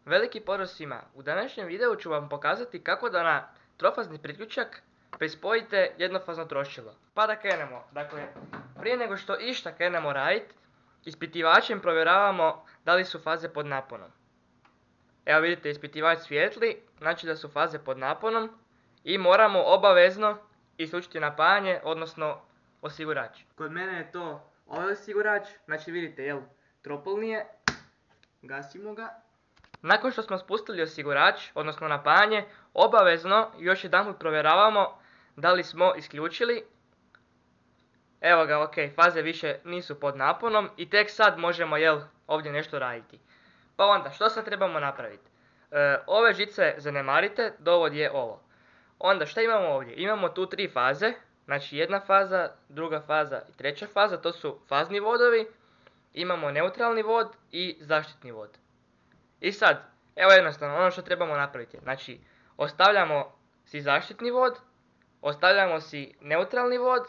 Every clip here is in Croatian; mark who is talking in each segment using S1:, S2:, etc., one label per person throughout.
S1: Veliki pozdrav svima! U današnjem videu ću vam pokazati kako da na trofazni priključak prispojite jednofazno trošilo. Pa da krenemo. Dakle, prije nego što išta krenemo raditi, ispitivačem provjeravamo da li su faze pod naponom. Evo vidite, ispitivač svijetli, znači da su faze pod naponom i moramo obavezno isključiti napajanje, odnosno osigurač. Kod mene je to ovaj osigurač, znači vidite, jel, tropolni je. Gasimo ga. Nakon što smo spustili osigurač, odnosno napajanje, obavezno još jedanput provjeravamo da li smo isključili. Evo ga, ok, faze više nisu pod naponom i tek sad možemo, ovdje nešto raditi. Pa onda, što sad trebamo napraviti? Ove žice zanemarite, dovod je ovo. Onda, šta imamo ovdje? Imamo tu tri faze, znači jedna faza, druga faza i treća faza, to su fazni vodovi. Imamo neutralni vod i zaštitni vod. I sad, evo jednostavno, ono što trebamo napraviti. Znači, ostavljamo si zaštitni vod, ostavljamo si neutralni vod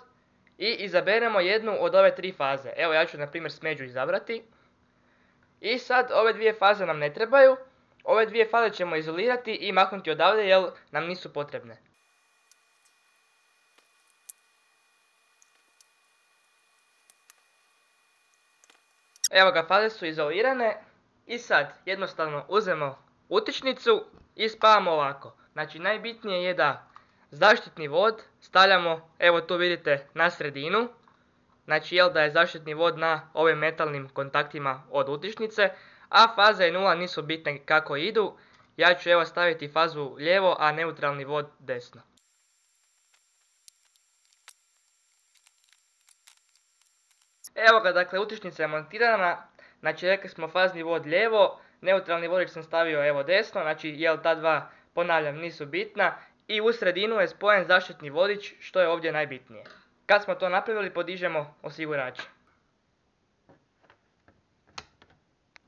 S1: i izaberemo jednu od ove tri faze. Evo ja ću na primjer smeđu izabrati. I sad ove dvije faze nam ne trebaju. Ove dvije faze ćemo izolirati i maknuti odavde jer nam nisu potrebne. Evo ga, faze su izolirane. I sad jednostavno uzmemo utičnicu i spajamo ovako. Znači najbitnije je da zaštitni vod stavljamo, evo tu vidite, na sredinu. Znači da je zaštitni vod na ovim metalnim kontaktima od utičnice, a faza i nula nisu bitne kako idu. Ja ću evo staviti fazu lijevo, a neutralni vod desno. Evo ga, dakle, utičnica je montirana. Znači rekli smo fazni vod lijevo, neutralni vodič sam stavio evo desno, znači ta dva, ponavljam, nisu bitna. I u sredinu je spojen zaštitni vodič, što je ovdje najbitnije. Kad smo to napravili, podižemo osigurače.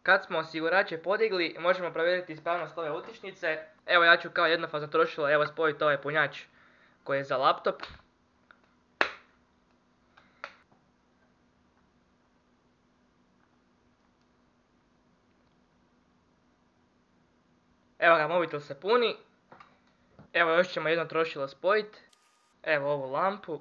S1: Kad smo osigurače podigli, možemo provjeriti ispravnost ove utičnice. Evo ja ću kao jednofazno trošilo spojiti ovaj punjač koji je za laptop. Evo ga, mobitel se puni. Evo još ćemo jedno trošilo spojiti. Evo ovu lampu.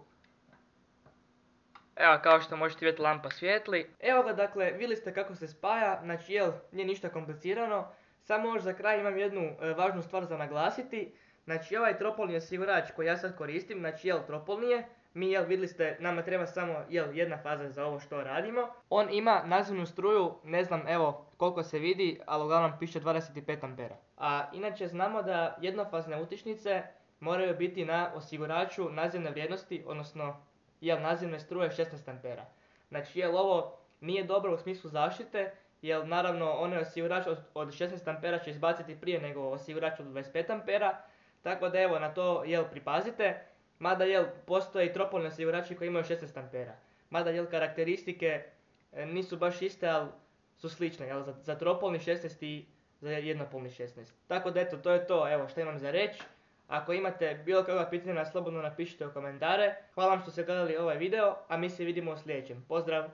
S1: Evo kao što možete vidjeti, lampa svijetli. Evo ga, dakle, vidjeli ste kako se spaja. Znači nije ništa komplicirano. Samo još za kraj imam jednu važnu stvar za naglasiti. Znači ovaj tropolni osigurač koji ja sad koristim, znači tropolni je. Mi vidjeli ste, nama treba samo jedna faza za ovo što radimo. On ima nazivnu struju, ne znam evo koliko se vidi, ali uglavnom piše 25 ampera. A inače znamo da jednofazne utičnice moraju biti na osiguraču nazivne vrijednosti, odnosno nazivne struje 16 ampera. Znači ovo nije dobro u smislu zaštite, jer naravno onaj osigurač od 16 ampera će izbaciti prije nego osigurač od 25 ampera. Tako da evo na to pripazite. Mada postoje i tropolni osigurači koji imaju 16 ampera. Mada karakteristike nisu baš iste, ali su slične. Za tropolni 16 i za jednopolni 16. Tako da eto, to je to, evo što imam za reći. Ako imate bilo kakva pitanja, slobodno napišite u komentare. Hvala vam što ste gledali ovaj video, a mi se vidimo u sljedećem. Pozdrav!